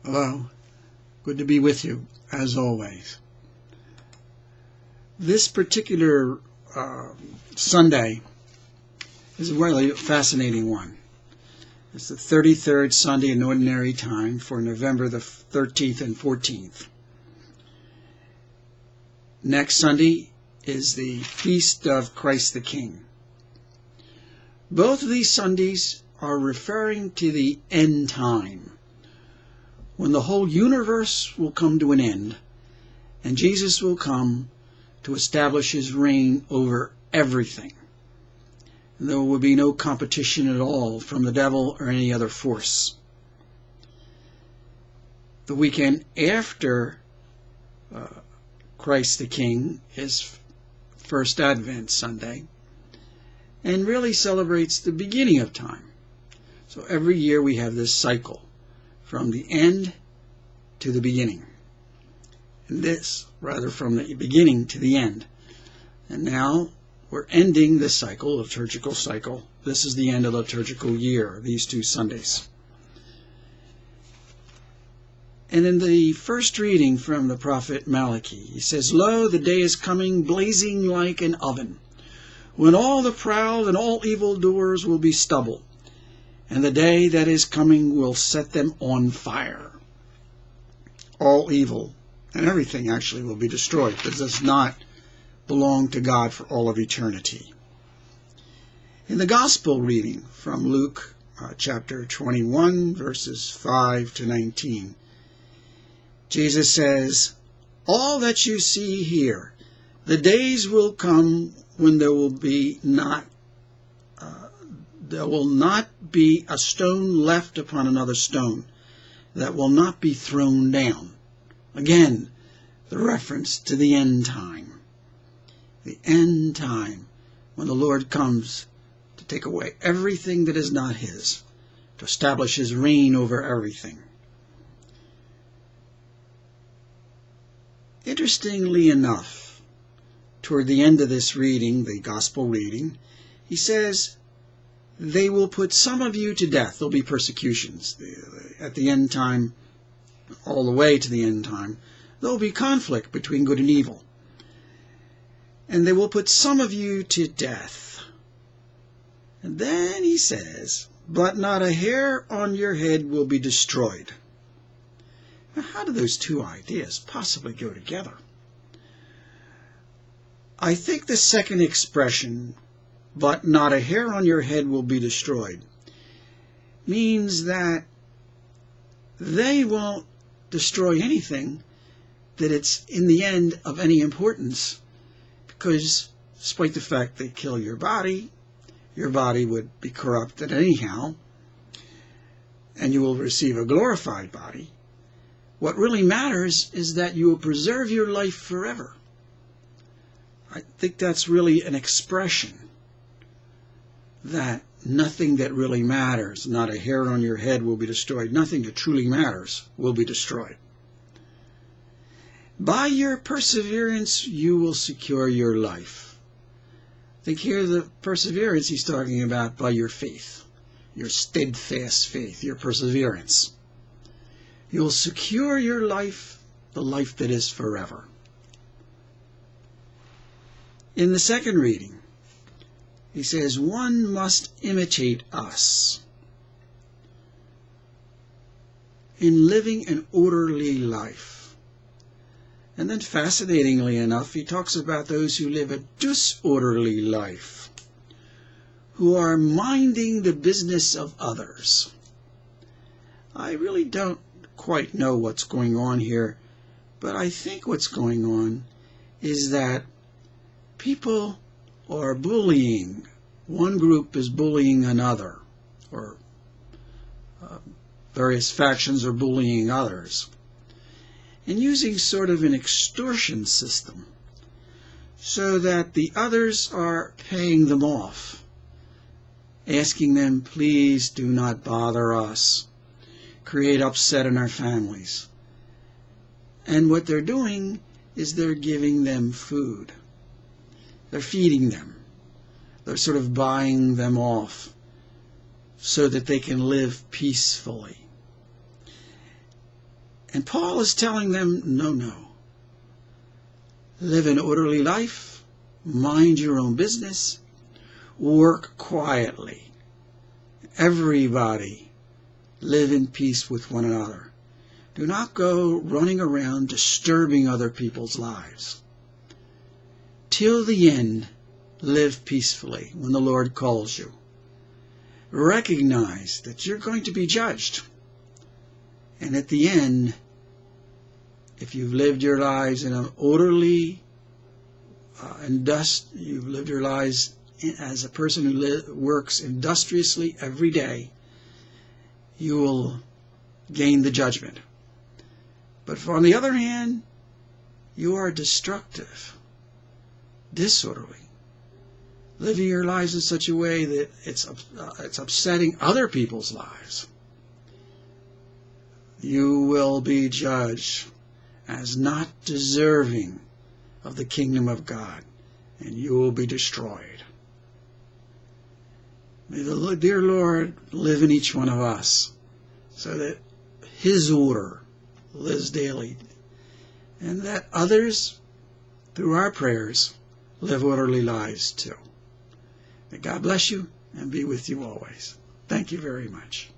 Hello, good to be with you, as always. This particular Sunday is a really fascinating one. It's the 33rd Sunday in Ordinary Time for November the 13th and 14th. Next Sunday is the Feast of Christ the King. Both of these Sundays are referring to the end time, when the whole universe will come to an end, and Jesus will come to establish his reign over everything. And there will be no competition at all from the devil or any other force. The weekend after Christ the King is First Advent Sunday, and really celebrates the beginning of time. So every year we have this cycle, from the end to the beginning. And this, rather, from the beginning to the end. And now we're ending this cycle, liturgical cycle. This is the end of the liturgical year, these two Sundays. And in the first reading from the prophet Malachi, he says, "Lo, the day is coming, blazing like an oven, when all the proud and all evildoers will be stubble, and the day that is coming will set them on fire." All evil and everything actually will be destroyed, but it does not belong to God for all of eternity. In the Gospel reading from Luke chapter 21, verses 5 to 19, Jesus says, "All that you see here, the days will come when there will not be a stone left upon another stone that will not be thrown down." Again, the reference to the end time. The end time, when the Lord comes to take away everything that is not his, to establish his reign over everything. Interestingly enough, toward the end of this reading, the Gospel reading, he says, "They will put some of you to death." There'll be persecutions. At the end time, all the way to the end time, there'll be conflict between good and evil. "And they will put some of you to death." And then he says, "But not a hair on your head will be destroyed." Now, how do those two ideas possibly go together? I think the second expression, "but not a hair on your head will be destroyed," means that they won't destroy anything that it's in the end of any importance, because despite the fact they kill your body would be corrupted anyhow, and you will receive a glorified body. What really matters is that you will preserve your life forever. I think that's really an expression that nothing that really matters, not a hair on your head will be destroyed. Nothing that truly matters will be destroyed. By your perseverance, you will secure your life. I think here the perseverance he's talking about by your faith, your steadfast faith, your perseverance. You'll secure your life, the life that is forever. In the second reading, he says, "One must imitate us in living an orderly life." And then fascinatingly enough, he talks about those who live a disorderly life, who are minding the business of others. I really don't quite know what's going on here, but I think what's going on is that people are bullying. One group is bullying another, or various factions are bullying others, and using sort of an extortion system so that the others are paying them off, asking them, "Please do not bother us, create upset in our families." And what they're doing is they're giving them food. They're feeding them. They're sort of buying them off so that they can live peacefully. And Paul is telling them, no. Live an orderly life, mind your own business, work quietly. Everybody live in peace with one another. Do not go running around disturbing other people's lives. Till the end, live peacefully when the Lord calls you. Recognize that you're going to be judged. And at the end, if you've lived your lives in an orderly, you've lived your lives as a person who works industriously every day, you will gain the judgment. But if, on the other hand, you are destructive, disorderly, living your lives in such a way that it's upsetting other people's lives, you will be judged as not deserving of the kingdom of God, and you will be destroyed. May the dear Lord live in each one of us so that His order lives daily, and that others, through our prayers, live orderly lives too. May God bless you and be with you always. Thank you very much.